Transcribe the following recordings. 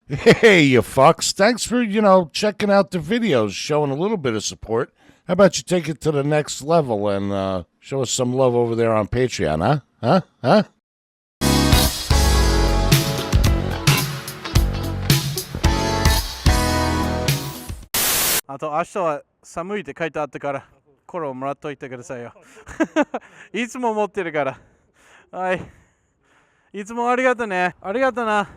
Hey, you fucks. Thanks for, checking out the videos, showing a little bit of support. How about you take it to the next level and show us some love over there on Patreon, huh? Huh? Huh? あと明日は寒いって書いてあったからコロンもらっといてくださいよいつも持ってるからはいいつもありがとねありがとな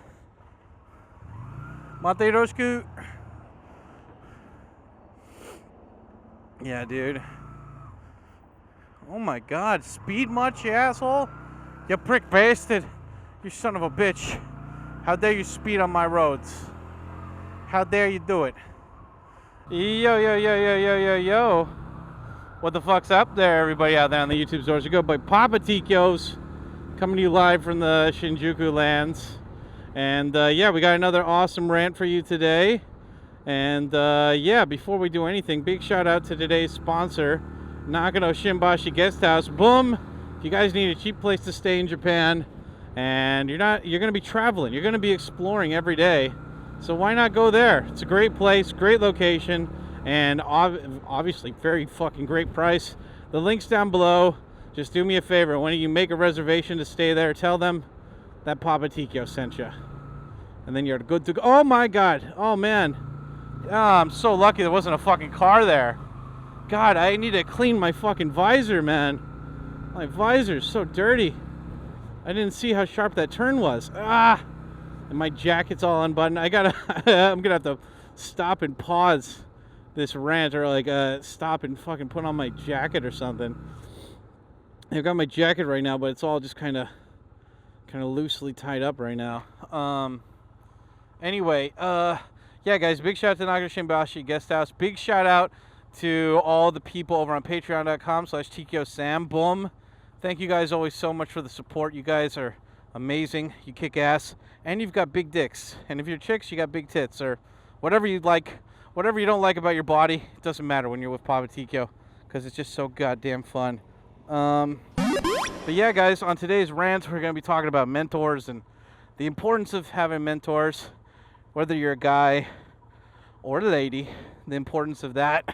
またよろしく Yeah, dude. Oh my god, speed much, you asshole? You prick bastard. You son of a bitch. How dare you speed on my roads? How dare you do it? Yo, yo, yo, yo, yo, yo, yo. What the fuck's up there, everybody out there on the YouTube stores? You go by Papa Tkyos, coming to you live from the Shinjuku lands. And yeah, we got another awesome rant for you today. And yeah, before we do anything, big shout out to today's sponsor, Nakano Shimbashi Guest House. Boom! If you guys need a cheap place to stay in Japan, and you're going to be traveling, you're going to be exploring every day, so why not go there? It's a great place, great location, and obviously very fucking great price. The link's down below. Just do me a favor, when you make a reservation to stay there, tell them that Papa Tkyo sent you, and then you're good to go. Oh my god, oh man. Oh, I'm so lucky there wasn't a fucking car there. God, I need to clean my fucking visor, man. My visor's so dirty. I didn't see how sharp that turn was. Ah! And my jacket's all unbuttoned. I'm gonna have to stop and pause this rant, or like stop and fucking put on my jacket or something. I've got my jacket right now, but it's all just kind of loosely tied up right now. Anyway, yeah, guys, big shout out to Nakano Shimbashi Guest House. Big shout out to all the people over on patreon.com/TkyoSam. Boom. Thank you guys always so much for the support. You guys are amazing. You kick ass. And you've got big dicks. And if you're chicks, you got big tits. Or whatever you like, whatever you don't like about your body, it doesn't matter when you're with Papa Tkyo, because it's just so goddamn fun. But yeah, guys, on today's rant, we're going to be talking about mentors and the importance of having mentors. Whether you're a guy or a lady, the importance of that, the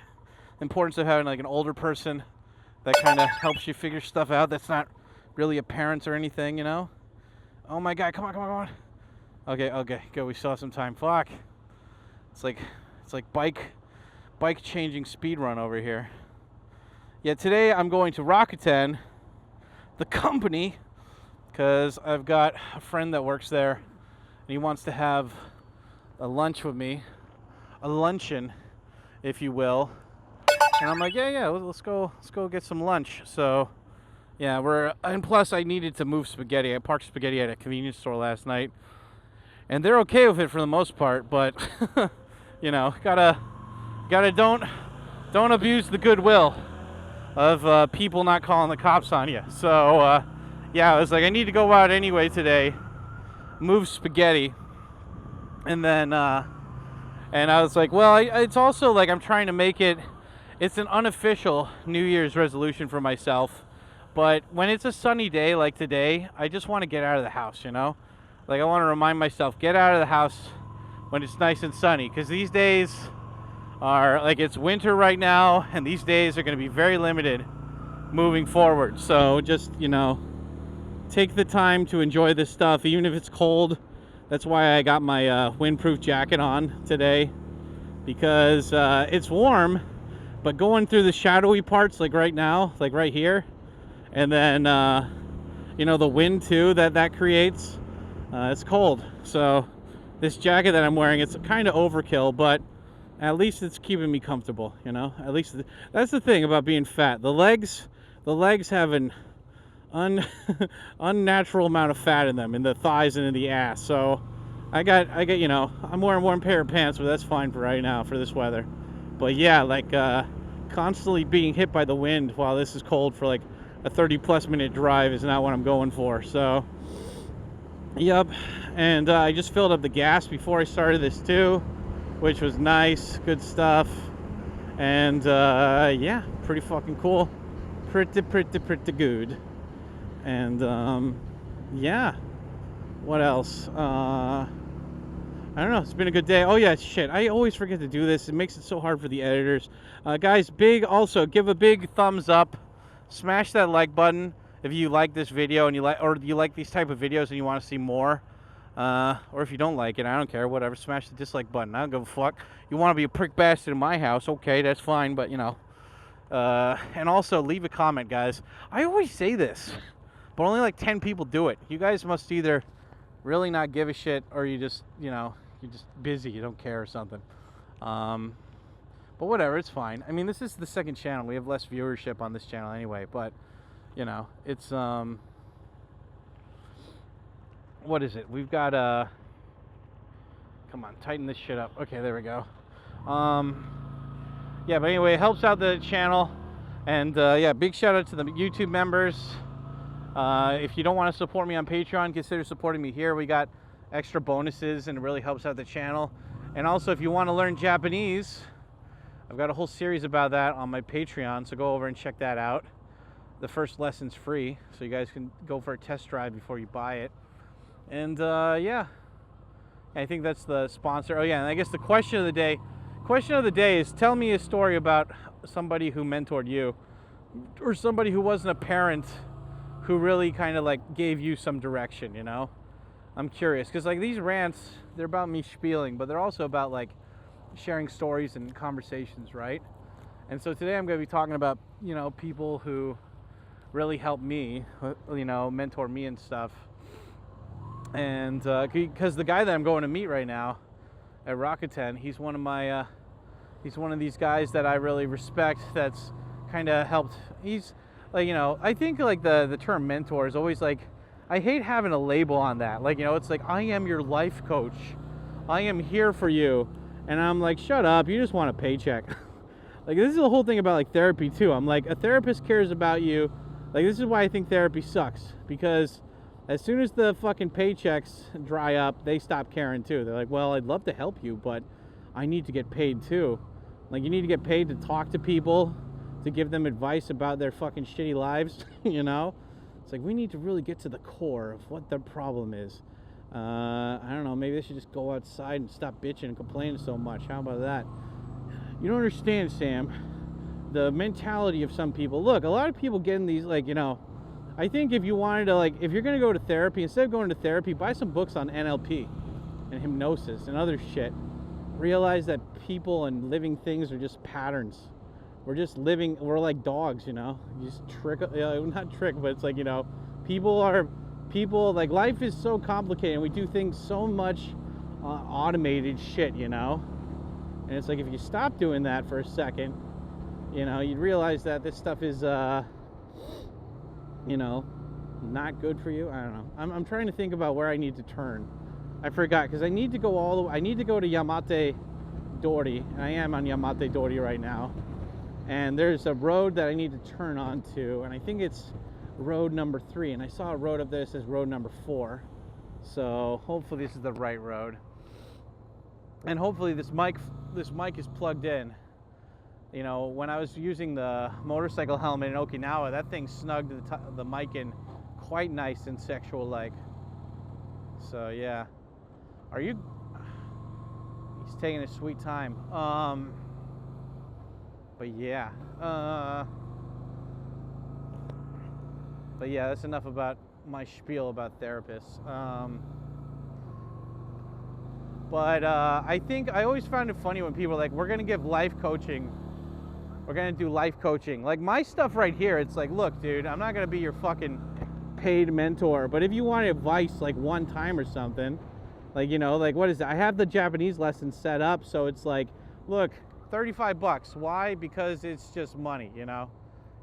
importance of having like an older person that kind of helps you figure stuff out that's not really a parent or anything, you know? Oh my god, come on, come on, come on. Okay, good, we still have some time. Fuck. It's like bike changing speed run over here. Yeah, today I'm going to Rakuten, the company, because I've got a friend that works there and he wants to have a lunch with me, a luncheon, if you will. And I'm like, yeah, let's go get some lunch. So, yeah, and plus I needed to move spaghetti. I parked spaghetti at a convenience store last night, and they're okay with it for the most part. But, you know, gotta don't abuse the goodwill of people not calling the cops on you. So, yeah, I was like, I need to go out anyway today, move spaghetti. And then, and I was like, well, it's also like I'm trying to make it, it's an unofficial New Year's resolution for myself. But when it's a sunny day like today, I just want to get out of the house, you know? Like, I want to remind myself, get out of the house when it's nice and sunny. Because these days are, like, it's winter right now, and these days are going to be very limited moving forward. So just, you know, take the time to enjoy this stuff, even if it's cold. That's why I got my windproof jacket on today, because it's warm, but going through the shadowy parts, like right now, like right here, and then, you know, the wind too that creates, it's cold. So this jacket that I'm wearing, it's kind of overkill, but at least it's keeping me comfortable, you know? At least that's the thing about being fat. The legs have an unnatural amount of fat in them, in the thighs and in the ass. So I got, you know, I'm wearing one pair of pants, but that's fine for right now for this weather. But yeah, like constantly being hit by the wind while this is cold for like a 30+ minute drive is not what I'm going for. So yep. And I just filled up the gas before I started this too, which was nice, good stuff. And yeah, pretty fucking cool, pretty good. And yeah, what else? I don't know. It's been a good day. Oh, yeah, shit. I always forget to do this. It makes it so hard for the editors. Guys, give a big thumbs up. Smash that like button if you like this video and you like these type of videos and you want to see more. Or if you don't like it, I don't care. Whatever. Smash the dislike button. I don't give a fuck. You want to be a prick bastard in my house? Okay, that's fine. But, you know. And also, leave a comment, guys. I always say this, but only like 10 people do it. You guys must either really not give a shit, or you just, you know, you're just busy, you don't care or something. But whatever, it's fine. I mean, this is the second channel. We have less viewership on this channel anyway, but, you know, it's, what is it? We've got, come on, tighten this shit up. Okay, there we go. Yeah, but anyway, it helps out the channel. And, yeah, big shout out to the YouTube members. If you don't want to support me on Patreon, consider supporting me here. We got extra bonuses, and it really helps out the channel. And also, if you want to learn Japanese, I've got a whole series about that on my Patreon, so go over and check that out. The first lesson's free, so you guys can go for a test drive before you buy it. And, yeah, I think that's the sponsor. Oh, yeah, and I guess the question of the day is, tell me a story about somebody who mentored you, or somebody who wasn't a parent who really kind of like gave you some direction, you know? I'm curious, because like these rants, they're about me spieling, but they're also about like sharing stories and conversations, right? And so today I'm going to be talking about, you know, people who really helped me, you know, mentor me and stuff. And because the guy that I'm going to meet right now at Rakuten, he's one of my, he's one of these guys that I really respect, that's kind of helped. He's like, you know, I think like the term mentor is always like, I hate having a label on that. Like, you know, it's like, I am your life coach. I am here for you. And I'm like, shut up, you just want a paycheck. Like, this is the whole thing about like therapy too. I'm like, a therapist cares about you. Like, this is why I think therapy sucks, because as soon as the fucking paychecks dry up, they stop caring too. They're like, well, I'd love to help you, but I need to get paid too. Like, you need to get paid to talk to people, to give them advice about their fucking shitty lives, you know? It's like, we need to really get to the core of what their problem is. I don't know, maybe they should just go outside and stop bitching and complaining so much. How about that? You don't understand, Sam, the mentality of some people. Look, a lot of people get in these, like, you know, I think if you wanted to, like, if you're going to go to therapy, instead of going to therapy, buy some books on NLP and hypnosis and other shit. Realize that people and living things are just patterns. We're just living, we're like dogs, you know? You just trick, not trick, but it's like, you know, people, like, life is so complicated, and we do things so much automated shit, you know? And it's like, if you stop doing that for a second, you know, you'd realize that this stuff is, you know, not good for you. I don't know. I'm trying to think about where I need to turn. I forgot, because I need to go I need to go to Yamate Dori, and I am on Yamate Dori right now. And there's a road that I need to turn onto, and I think it's road number 3, and I saw a road up there that says road number 4. So hopefully this is the right road. And hopefully this mic is plugged in. You know, when I was using the motorcycle helmet in Okinawa, that thing snugged the mic in quite nice and sexual-like. So yeah. He's taking his sweet time. But yeah. But yeah, that's enough about my spiel about therapists. But I think I always found it funny when people are like, we're going to give life coaching. We're going to do life coaching. Like, my stuff right here, it's like, look, dude, I'm not going to be your fucking paid mentor. But if you want advice, like, one time or something, like, you know, like, what is it? I have the Japanese lesson set up, so it's like, look, $35. Why? Because it's just money, you know?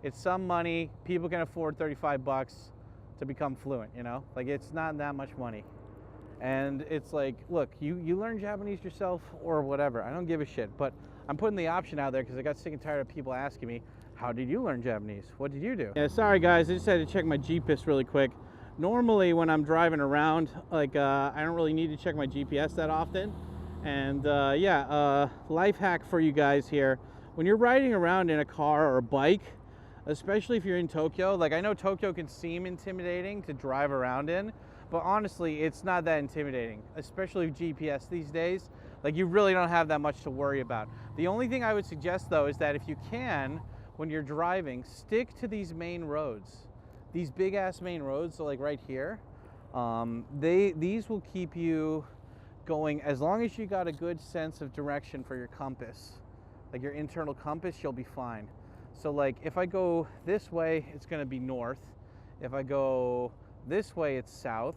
It's some money. People can afford $35 to become fluent, you know? Like, it's not that much money. And it's like, look, you learn Japanese yourself or whatever. I don't give a shit. But I'm putting the option out there because I got sick and tired of people asking me, how did you learn Japanese? What did you do? Yeah, sorry, guys. I just had to check my GPS really quick. Normally, when I'm driving around, like, I don't really need to check my GPS that often. And, yeah, life hack for you guys here. When you're riding around in a car or a bike, especially if you're in Tokyo, like, I know Tokyo can seem intimidating to drive around in, But honestly, it's not that intimidating, especially with GPS these days. Like, you really don't have that much to worry about. The only thing I would suggest, though, is that if you can, when you're driving, stick to these main roads. These big-ass main roads, so like right here, these will keep you going as long as you got a good sense of direction for your compass. Like your internal compass, you'll be fine. So like if I go this way, it's gonna be north. If I go this way, it's south.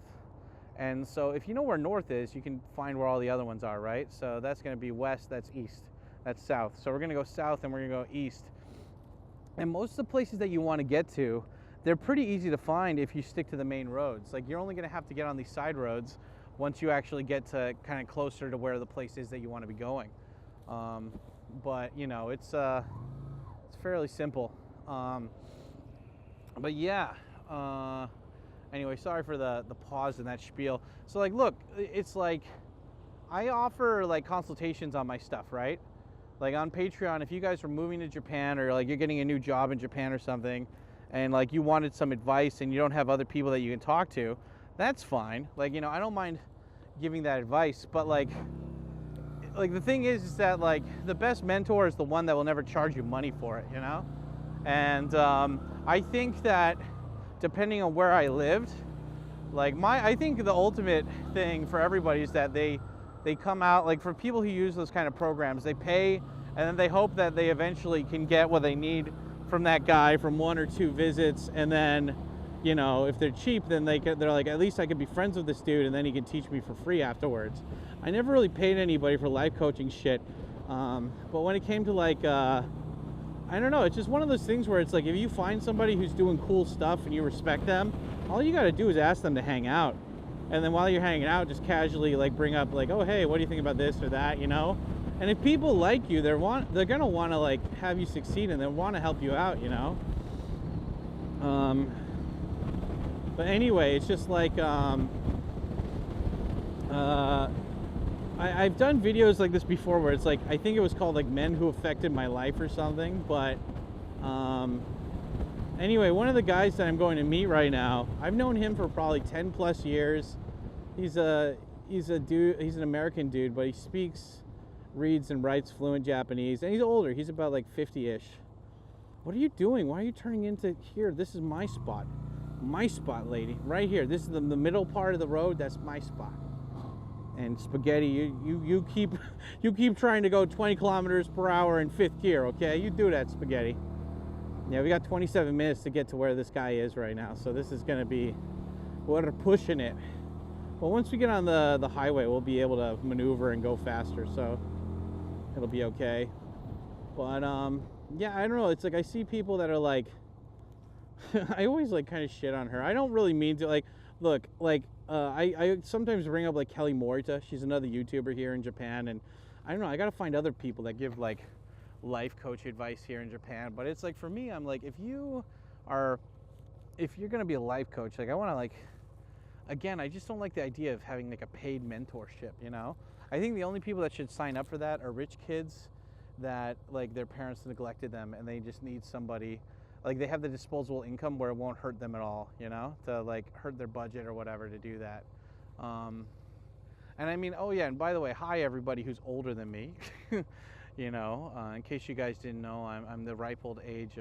And so if you know where north is, you can find where all the other ones are, right? So that's gonna be west, that's east, that's south. So we're gonna go south and we're gonna go east. And most of the places that you wanna get to, they're pretty easy to find if you stick to the main roads. Like you're only gonna have to get on these side roads once you actually get to kind of closer to where the place is that you wanna be going. But you know, it's fairly simple. But yeah, anyway, sorry for the pause in that spiel. So like, look, it's like, I offer like consultations on my stuff, right? Like on Patreon, if you guys are moving to Japan or like you're getting a new job in Japan or something, and like you wanted some advice and you don't have other people that you can talk to, that's fine. Like, you know, I don't mind giving that advice, but like the thing is that like the best mentor is the one that will never charge you money for it, you know? And I think that depending on where I lived, like I think the ultimate thing for everybody is that they come out, like for people who use those kind of programs, they pay and then they hope that they eventually can get what they need from that guy from 1 or 2 visits, and then, you know, if they're cheap, then they're like, at least I could be friends with this dude and then he can teach me for free afterwards. I never really paid anybody for life coaching shit, but when it came to like I don't know, it's just one of those things where it's like if you find somebody who's doing cool stuff and you respect them, all you got to do is ask them to hang out, and then while you're hanging out, just casually like bring up like, oh hey, what do you think about this or that, you know? And if people like you, they're gonna want to like have you succeed and they want to help you out, you know. But anyway, it's just like I've done videos like this before where it's like, I think it was called like Men Who Affected My Life or something. But anyway, one of the guys that I'm going to meet right now, I've known him for probably 10 plus years. He's an American dude, but he speaks, reads and writes fluent Japanese, and he's older. He's about like 50-ish. What are you doing? Why are you turning into here? This is my spot. My spot, lady. Right here. This is the middle part of the road. That's my spot. And Spaghetti, you keep trying to go 20 kilometers per hour in 5th gear, okay? You do that, Spaghetti. Yeah, we got 27 minutes to get to where this guy is right now, so this is gonna be, we're pushing it. But once we get on the highway, we'll be able to maneuver and go faster, so it'll be okay. But yeah, I don't know, it's like I see people that are like, I always like kind of shit on her. I don't really mean to, like, look, like, I sometimes bring up like Kelly Morita. She's another YouTuber here in Japan, and I don't know, I gotta find other people that give like life coach advice here in Japan. But it's like, for me, I'm like, if you're gonna be a life coach, like I want to, like, again, I just don't like the idea of having like a paid mentorship, you know? I think the only people that should sign up for that are rich kids that like their parents neglected them and they just need somebody, like they have the disposable income where it won't hurt them at all, you know, to like hurt their budget or whatever to do that. And I mean, oh yeah, and by the way, hi everybody who's older than me. You know, in case you guys didn't know, I'm the ripe old age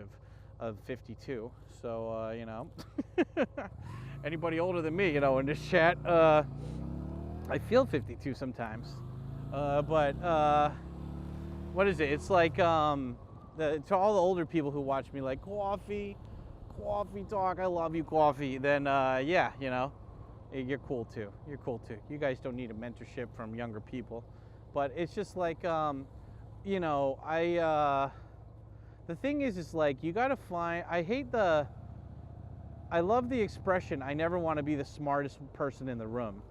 of 52. So you know, anybody older than me, you know, in this chat, I feel 52 sometimes. But what is it? It's like to all the older people who watch me, like, coffee talk, I love you, coffee. Then yeah, you know, you're cool too. You're cool too. You guys don't need a mentorship from younger people. But it's just like, you know, the thing is like, you gotta find, I love the expression, I never want to be the smartest person in the room.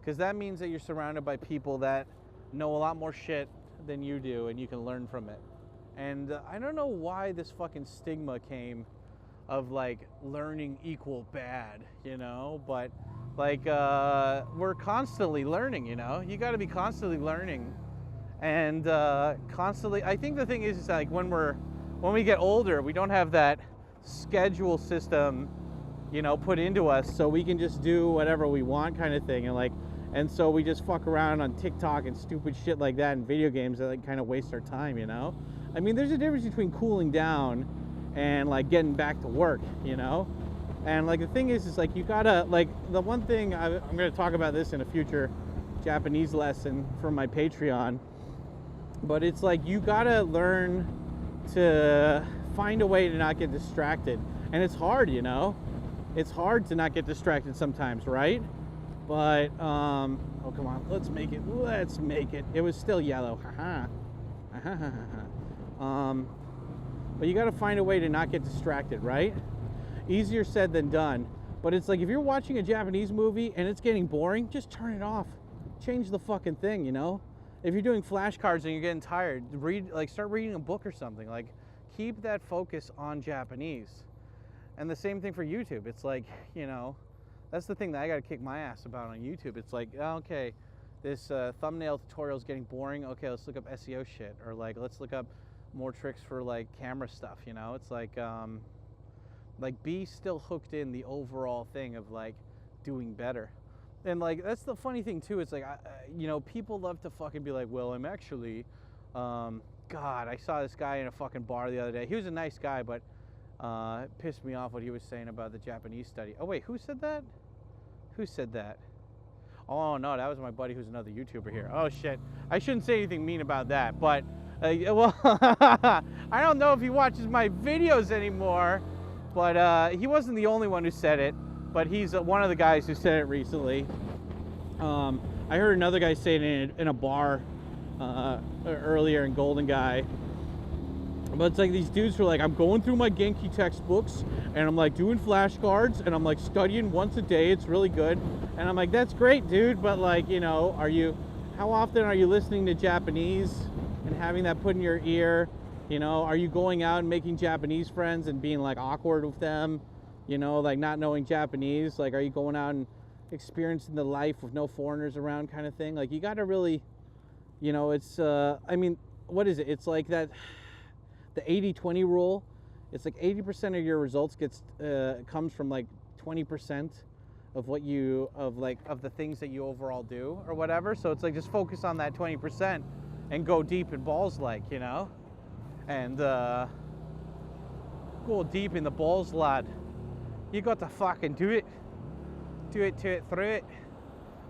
Because that means that you're surrounded by people that know a lot more shit than you do and you can learn from it. And I don't know why this fucking stigma came of like learning equal bad, you know, but like we're constantly learning, you know, you got to be constantly learning. And constantly, I think the thing is like when we get older, we don't have that schedule system you know, put into us so we can just do whatever we want kind of thing. And so we just fuck around on TikTok and stupid shit like that and video games that like kind of waste our time, you know? I mean, there's a difference between cooling down and like getting back to work, you know? And like the thing is like you gotta, like the one thing, I'm gonna talk about this in a future Japanese lesson for my Patreon, but it's like you gotta learn to find a way to not get distracted. And it's hard, you know? It's hard to not get distracted sometimes, right? But, oh, come on, let's make it. It was still yellow, haha. But you gotta find a way to not get distracted, right? Easier said than done. But it's like if you're watching a Japanese movie and it's getting boring, just turn it off. Change the fucking thing, you know? If you're doing flashcards and you're getting tired, start reading a book or something. Like, keep that focus on Japanese. And the same thing for YouTube. It's like, you know, that's the thing that I gotta kick my ass about on YouTube. It's like, okay, this thumbnail tutorial is getting boring. Okay, let's look up SEO shit, or like let's look up more tricks for like camera stuff. You know, it's like be still hooked in the overall thing of like doing better. And like that's the funny thing too. It's like you know, people love to fucking be like, well, I'm actually, God, I saw this guy in a fucking bar the other day. He was a nice guy, but it pissed me off what he was saying about the Japanese study. Oh wait, who said that? Who said that? Oh no, that was my buddy who's another YouTuber here. Oh shit, I shouldn't say anything mean about that, but well, I don't know if he watches my videos anymore, but he wasn't the only one who said it, but he's one of the guys who said it recently. I heard another guy say it in a bar earlier in Golden Guy. But it's like these dudes who are like, I'm going through my Genki textbooks and I'm like doing flashcards and I'm like studying once a day. It's really good. And I'm like, that's great, dude. But like, you know, how often are you listening to Japanese and having that put in your ear? You know, are you going out and making Japanese friends and being like awkward with them? You know, like not knowing Japanese? Like, are you going out and experiencing the life with no foreigners around kind of thing? Like, you got to really, you know, it's, I mean, what is it? It's like that. The 80-20 rule, it's like 80% of your results comes from like 20% of of the things that you overall do or whatever. So it's like just focus on that 20% and go deep in balls, like, you know, and go deep in the balls, lad. You got to fucking do it through it.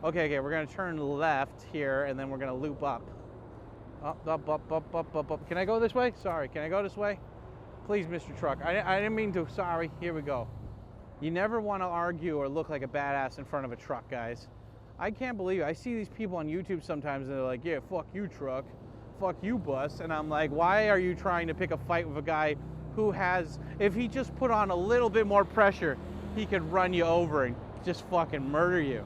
Okay, we're gonna turn left here and then we're gonna loop up. Up. Can I go this way? Sorry, can I go this way? Please, Mr. Truck. I didn't mean to. Sorry. Here we go. You never want to argue or look like a badass in front of a truck, guys. I can't believe it. I see these people on YouTube sometimes and they're like, yeah, fuck you, truck. Fuck you, bus. And I'm like, why are you trying to pick a fight with a guy who has, if he just put on a little bit more pressure, he could run you over and just fucking murder you.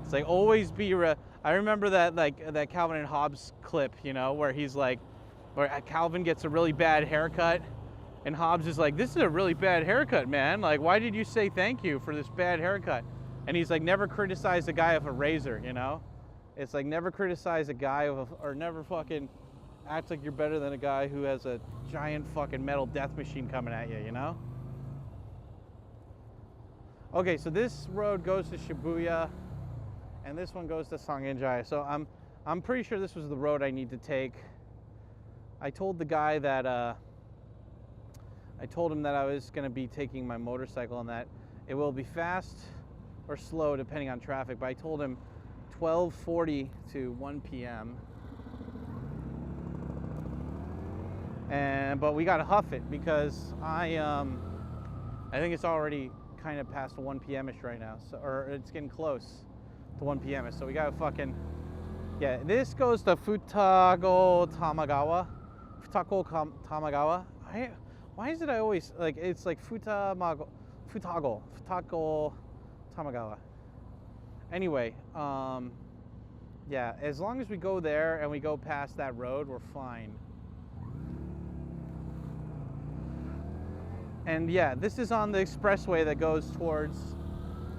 It's like, always be I remember that Calvin and Hobbes clip, you know, where he's like, where Calvin gets a really bad haircut, and Hobbes is like, this is a really bad haircut, man. Like, why did you say thank you for this bad haircut? And he's like, never criticize a guy with a razor, you know? It's like, never criticize a guy or never fucking act like you're better than a guy who has a giant fucking metal death machine coming at you, you know? Okay, so this road goes to Shibuya. And this one goes to Sangenjaya. So I'm pretty sure this was the road I need to take. I told the guy that I told him that I was going to be taking my motorcycle and that it will be fast or slow depending on traffic. But I told him 12:40 to 1 p.m. But we got to huff it because I think it's already kind of past 1 p.m.ish right now, so, or it's getting close to 1 p.m. So we gotta fucking, yeah, this goes to Futago Tamagawa. Why is it I always, like, it's like Futago Tamagawa. Anyway, yeah, as long as we go there and we go past that road, we're fine. And yeah, this is on the expressway that goes towards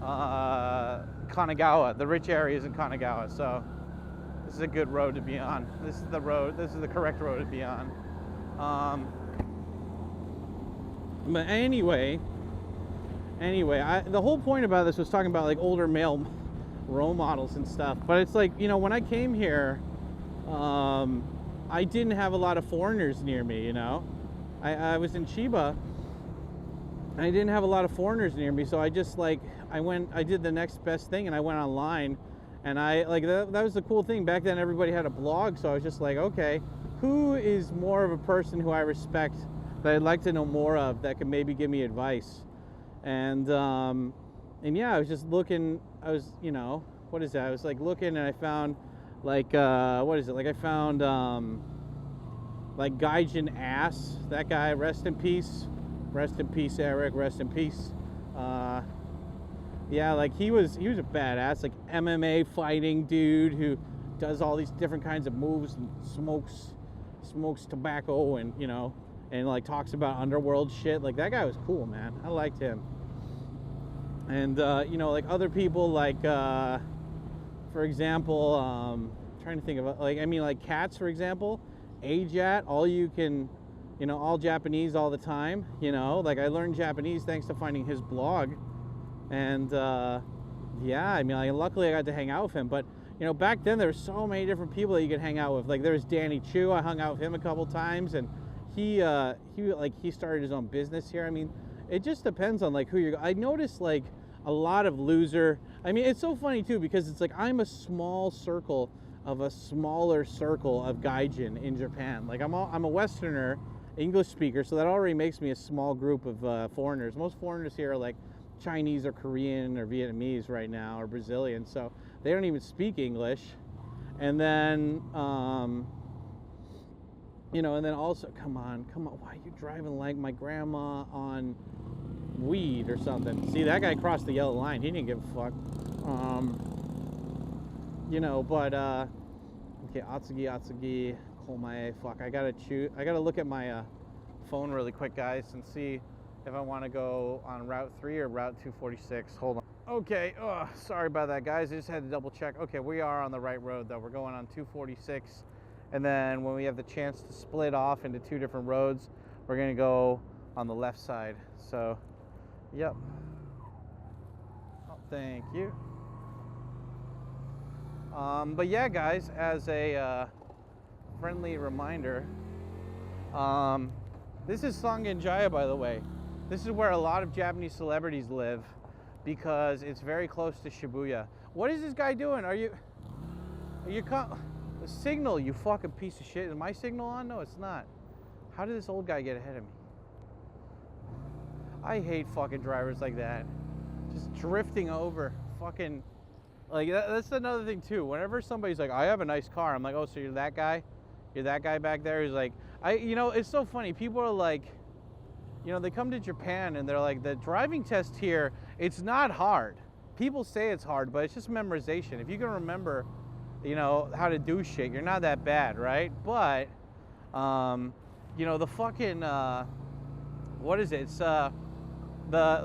Kanagawa, the rich areas in Kanagawa. So this is a good road to be on. This is the correct road to be on. But anyway, Anyway, the whole point about this was talking about like older male role models and stuff. But it's like, you know, when I came here, I didn't have a lot of foreigners near me, you know. I was in Chiba, and I didn't have a lot of foreigners near me, so I just like, I did the next best thing, and I went online, and I, like, that was the cool thing. Back then, everybody had a blog, so I was just like, okay, who is more of a person who I respect, that I'd like to know more of, that could maybe give me advice? And yeah, I was just looking, I was, you know, what is that? I was like looking, and I found, like, what is it? Like, I found, like, Gaijin Ass, that guy, rest in peace, Eric, rest in peace. Yeah, like, he was a badass, like, MMA fighting dude who does all these different kinds of moves and smokes tobacco, and, you know, and like talks about underworld shit. Like, that guy was cool, man. I liked him. And you know, like, other people, like, for example, trying to think of, like, I mean, like, Cats, for example, ADVJapan, all you can, you know, all Japanese all the time, you know. Like, I learned Japanese thanks to finding his blog. And yeah, I mean, like, luckily I got to hang out with him. But, you know, back then there were so many different people that you could hang out with. Like, there was Danny Chu, I hung out with him a couple times, and he started his own business here. I mean, it just depends on, like, who you're, I noticed, like, a lot of loser, I mean, it's so funny too, because it's like, I'm a small circle of a smaller circle of gaijin in Japan. Like, I'm a Westerner, English speaker, so that already makes me a small group of foreigners. Most foreigners here are like Chinese or Korean or Vietnamese right now, or Brazilian, so they don't even speak English. And then you know, and then also, come on, why are you driving like my grandma on weed or something? See, that guy crossed the yellow line. He didn't give a fuck. You know, but okay, Atsugi, Komae, fuck, I gotta look at my phone really quick, guys, and see if I want to go on Route 3 or Route 246. Hold on. Okay, sorry about that, guys. I just had to double check. Okay, we are on the right road, though. We're going on 246, and then when we have the chance to split off into two different roads, we're gonna go on the left side. So, yep. Oh, thank you. But yeah, guys, as a friendly reminder, this is Sangenjaya, by the way. This is where a lot of Japanese celebrities live, because it's very close to Shibuya. What is this guy doing? Are you signal, you fucking piece of shit. Is my signal on? No, it's not. How did this old guy get ahead of me? I hate fucking drivers like that. Just drifting over. Fucking, like, that's another thing too. Whenever somebody's like, I have a nice car, I'm like, oh, so you're that guy? You're that guy back there? He's like, you know, it's so funny. People are like, you know, they come to Japan and they're like, the driving test here, it's not hard. People say it's hard, but it's just memorization. If you can remember, you know, how to do shit, you're not that bad, right? But, you know, the fucking, what is it? It's, the,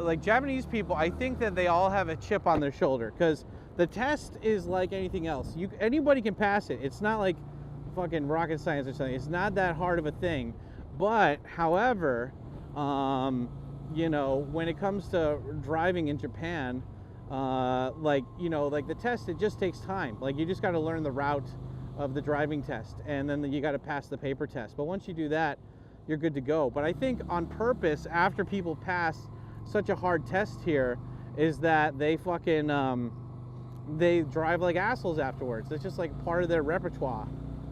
like, Japanese people, I think that they all have a chip on their shoulder, because the test is like anything else. Anybody can pass it. It's not like fucking rocket science or something. It's not that hard of a thing. But, however, you know, when it comes to driving in Japan, like, you know, like the test, it just takes time. Like, you just got to learn the route of the driving test, and then you got to pass the paper test. But once you do that, you're good to go. But I think on purpose, after people pass such a hard test here, is that they fucking, they drive like assholes afterwards. It's just like part of their repertoire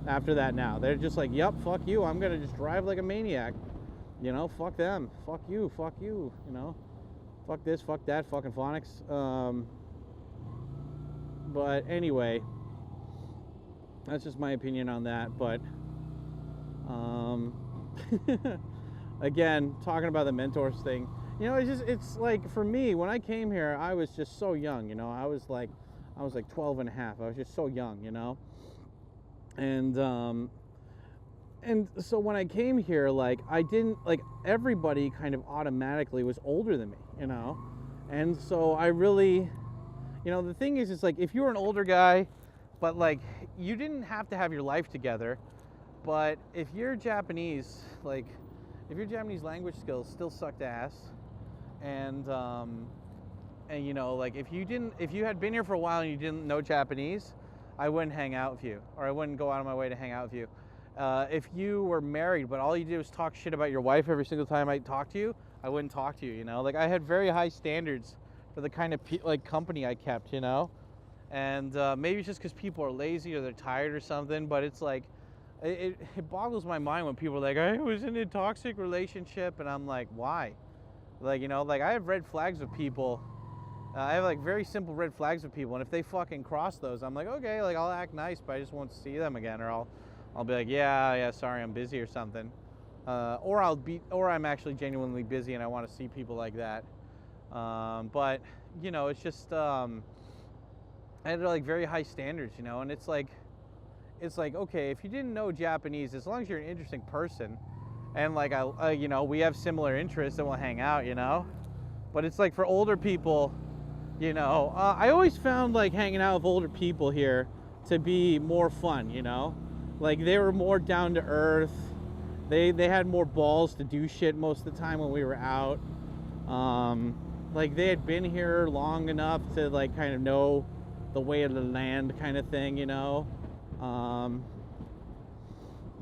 after that now. They're just like, yep, fuck you, I'm gonna just drive like a maniac. You know, fuck them, fuck you, you know. Fuck this, fuck that, fucking phonics. But anyway, that's just my opinion on that. But again, talking about the mentors thing, you know, it's like, for me, when I came here, I was just so young, you know. I was like 12 and a half. I was just so young, you know. And so when I came here, like, I didn't, like, everybody kind of automatically was older than me, you know. And so I really, you know, the thing is, it's like, if you were an older guy, but, like, you didn't have to have your life together, but if you're Japanese, like, if your Japanese language skills still sucked ass, and you know, like if you had been here for a while and you didn't know Japanese, I wouldn't hang out with you, or I wouldn't go out of my way to hang out with you. If you were married, but all you did was talk shit about your wife every single time I talked to you, I wouldn't talk to you. You know, like I had very high standards for the kind of company I kept. You know, and maybe it's just because people are lazy or they're tired or something. But it's like, it boggles my mind when people are like, I was in a toxic relationship, and I'm like, why? Like, you know, like I have red flags with people. I have like very simple red flags with people, and if they fucking cross those, I'm like, okay, like I'll act nice, but I just won't see them again, or I'll be like, yeah, sorry, I'm busy or something, or I'm actually genuinely busy and I want to see people like that. But you know, it's just I had like very high standards, you know, and it's like okay, if you didn't know Japanese, as long as you're an interesting person, and like you know, we have similar interests, and we'll hang out, you know. But it's like for older people. You know, I always found like hanging out with older people here to be more fun, you know? Like they were more down to earth. They had more balls to do shit most of the time when we were out. Like they had been here long enough to like kind of know the way of the land kind of thing, you know?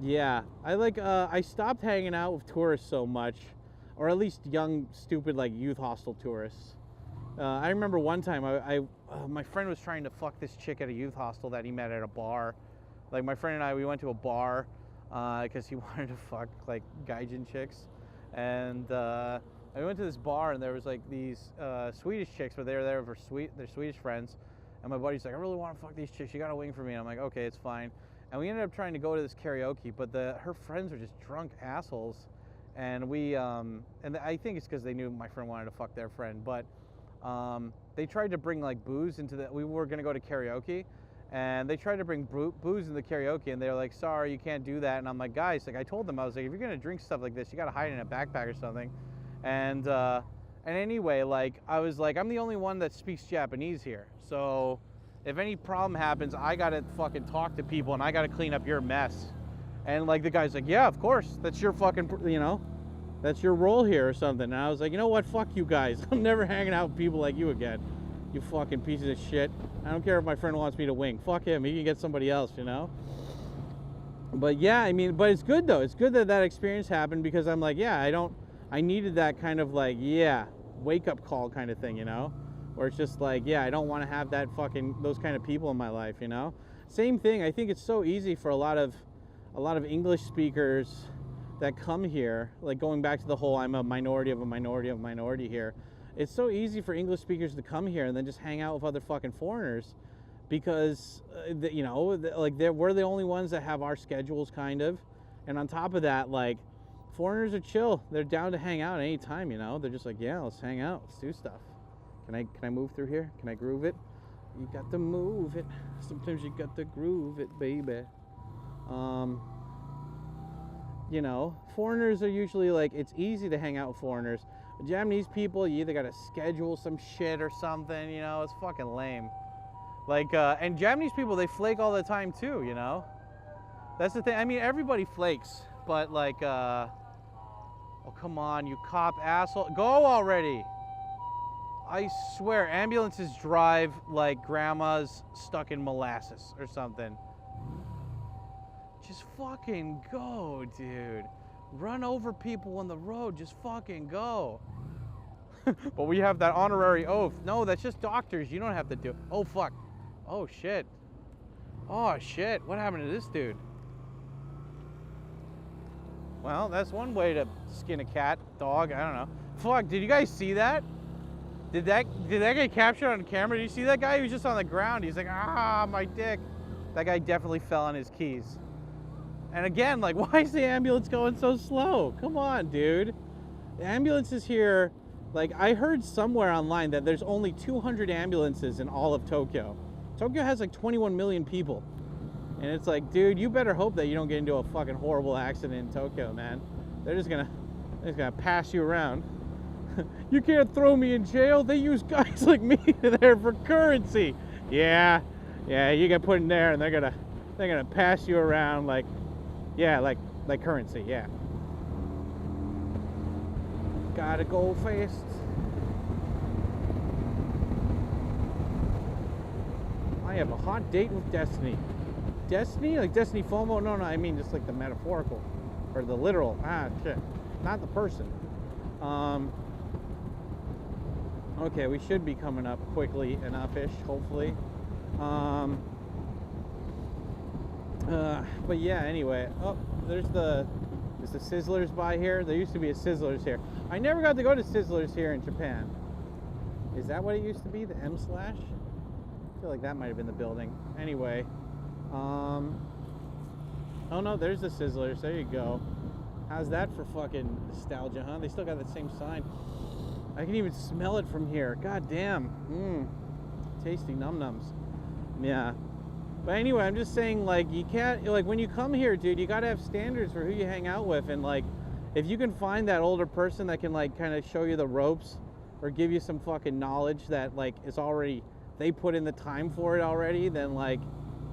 Yeah, I stopped hanging out with tourists so much, or at least young, stupid, like youth hostel tourists. I remember one time my friend was trying to fuck this chick at a youth hostel that he met at a bar. Like my friend and I, we went to a bar because he wanted to fuck like gaijin chicks, and we went to this bar, and there was like these Swedish chicks, but they were there for their Swedish friends, and my buddy's like, I really want to fuck these chicks. You got a wing for me? And I'm like, okay, it's fine. And we ended up trying to go to this karaoke, but her friends were just drunk assholes, and and I think it's because they knew my friend wanted to fuck their friend, but. They tried to bring like booze into we were gonna go to karaoke, and they tried to bring booze in the karaoke, and they were like, sorry, you can't do that. And I'm like, guys, like I told them, I was like, if you're gonna drink stuff like this, you gotta hide it in a backpack or something. And anyway, like I was like, I'm the only one that speaks Japanese here, so if any problem happens, I gotta fucking talk to people, and I gotta clean up your mess. And like the guy's like, yeah, of course, that's your fucking, you know, that's your role here or something. And I was like, you know what, fuck you guys. I'm never hanging out with people like you again. You fucking pieces of shit. I don't care if my friend wants me to wing. Fuck him, he can get somebody else, you know? But yeah, I mean, but it's good though. It's good that experience happened, because I'm like, yeah, I needed that kind of like, yeah, wake up call kind of thing, you know? Where it's just like, yeah, I don't want to have those kind of people in my life, you know? Same thing, I think it's so easy for a lot of English speakers that come here, like going back to the whole I'm a minority of a minority of a minority here, it's so easy for English speakers to come here and then just hang out with other fucking foreigners, because you know, like we're the only ones that have our schedules kind of, and on top of that, like foreigners are chill, they're down to hang out at any time, you know, they're just like, yeah, let's hang out, let's do stuff. Can I move through here? Can I groove it? You got to move it, sometimes you got to groove it, baby. You know, foreigners are usually like, it's easy to hang out with foreigners. Japanese people, you either got to schedule some shit or something, you know, it's fucking lame. Like, and Japanese people, they flake all the time too, you know? That's the thing, I mean, everybody flakes, but like, oh, come on, you cop asshole, go already. I swear, ambulances drive like grandmas stuck in molasses or something. Just fucking go, dude. Run over people on the road, just fucking go. But we have that honorary oath. No, that's just doctors, you don't have to do it. Oh, fuck. Oh, shit. Oh, shit, what happened to this dude? Well, that's one way to skin a cat, dog, I don't know. Fuck, did you guys see that? Did that get captured on camera? Did you see that guy? He was just on the ground. He's like, ah, my dick. That guy definitely fell on his keys. And again, like, why is the ambulance going so slow? Come on, dude. The ambulance is here. Like, I heard somewhere online that there's only 200 ambulances in all of Tokyo. Tokyo has like 21 million people. And it's like, dude, you better hope that you don't get into a fucking horrible accident in Tokyo, man. They're just gonna pass you around. You can't throw me in jail. They use guys like me there for currency. Yeah, you get put in there and they're gonna pass you around like, yeah, like currency, yeah. Gotta go fast. I have a hot date with Destiny. Destiny? Like Destiny FOMO? No, I mean just like the metaphorical. Or the literal. Ah, shit. Not the person. Okay, we should be coming up quickly enough-ish, hopefully. But yeah, anyway. Oh, there's the Sizzlers by here. There used to be a Sizzlers here. I never got to go to Sizzlers here in Japan. Is that what it used to be? The M slash? I feel like that might have been the building. Anyway. Oh no, there's the Sizzlers. There you go. How's that for fucking nostalgia, huh? They still got that same sign. I can even smell it from here. God damn. Tasty num-nums. Yeah. But anyway, I'm just saying, like, you can't, like, when you come here, dude, you gotta have standards for who you hang out with. And, like, if you can find that older person that can, like, kind of show you the ropes or give you some fucking knowledge that, like, is already, they put in the time for it already, then, like,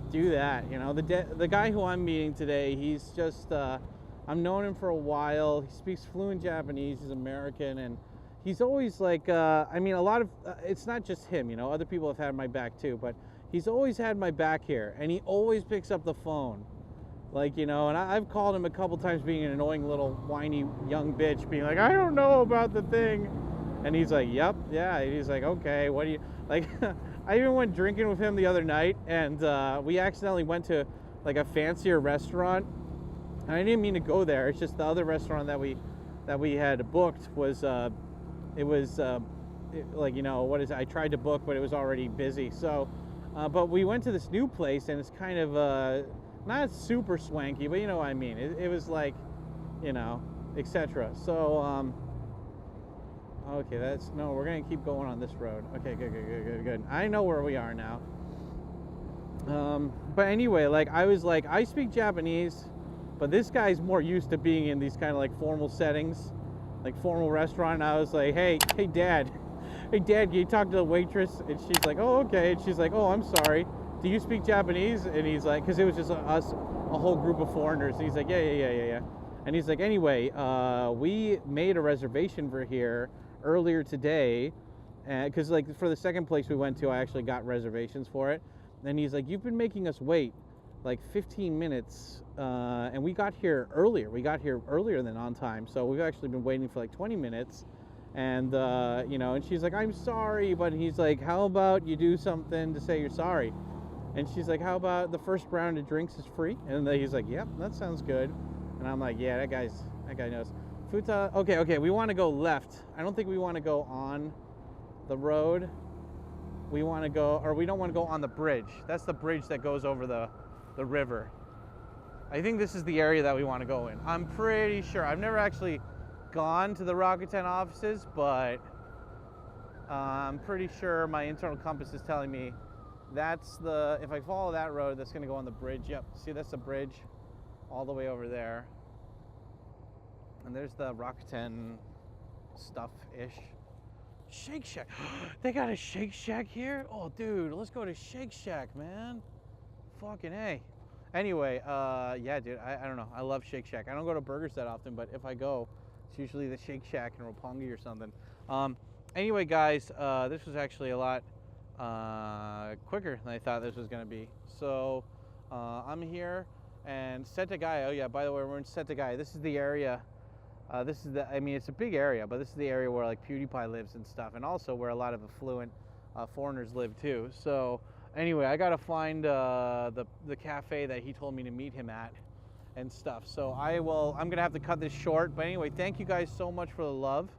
do that. You know, the guy who I'm meeting today, he's just, I've known him for a while. He speaks fluent Japanese. He's American. And he's always, like, I mean, a lot of, it's not just him, you know, other people have had my back too, but he's always had my back here, and he always picks up the phone. Like, you know, and I've called him a couple times being an annoying little whiny young bitch, being like, I don't know about the thing. And he's like, yep, yeah. And he's like, okay, what do you, like, I even went drinking with him the other night, and we accidentally went to, like, a fancier restaurant. And I didn't mean to go there. It's just the other restaurant that we had booked was, like, you know, what is it? I tried to book, but it was already busy. So, but we went to this new place, and it's kind of not super swanky, but you know what I mean. It was like, you know, etc. So, okay, we're gonna keep going on this road. Okay, good. I know where we are now. But anyway, like, I was like, I speak Japanese, but this guy's more used to being in these kind of like formal settings, like formal restaurant. And I was like, hey, Dad, can you talk to the waitress? And she's like, oh, okay. And she's like, oh, I'm sorry. Do you speak Japanese? And he's like, because it was just us, a whole group of foreigners. And he's like, yeah. And he's like, anyway, we made a reservation for here earlier today, because like for the second place we went to, I actually got reservations for it. And he's like, you've been making us wait like 15 minutes, and we got here earlier. We got here earlier than on time, so we've actually been waiting for like 20 minutes. And you know, and she's like, I'm sorry, but he's like, how about you do something to say you're sorry? And she's like, how about the first round of drinks is free? And he's like, yep, that sounds good. And I'm like, yeah, that guy knows. Futa, okay, we want to go left. I don't think we want to go on the road. We want to go, or we don't want to go on the bridge. That's the bridge that goes over the river. I think this is the area that we want to go in. I'm pretty sure. I've never actually gone to the Rakuten offices, but I'm pretty sure my internal compass is telling me that's if I follow that road, that's going to go on the bridge. Yep, see, that's the bridge all the way over there. And there's the Rakuten stuff-ish. Shake Shack. They got a Shake Shack here? Oh, dude, let's go to Shake Shack, man. Fucking A. Anyway, yeah, dude, I don't know. I love Shake Shack. I don't go to burgers that often, but if I go, it's usually the Shake Shack in Roppongi or something. Anyway, guys, this was actually a lot quicker than I thought this was going to be. So, I'm here, and Setagaya, oh yeah, by the way, we're in Setagaya. This is the area, I mean, it's a big area, but this is the area where, like, PewDiePie lives and stuff, and also where a lot of affluent foreigners live, too. So, anyway, I gotta find the cafe that he told me to meet him at and stuff. So I'm gonna have to cut this short. But anyway, thank you guys so much for the love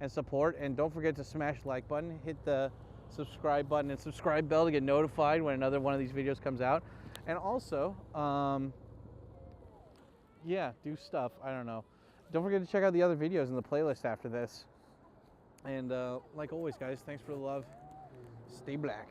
and support. And don't forget to smash the like button, hit the subscribe button and subscribe bell to get notified when another one of these videos comes out. And also, yeah, do stuff. I don't know. Don't forget to check out the other videos in the playlist after this. And like always, guys, thanks for the love. Stay black.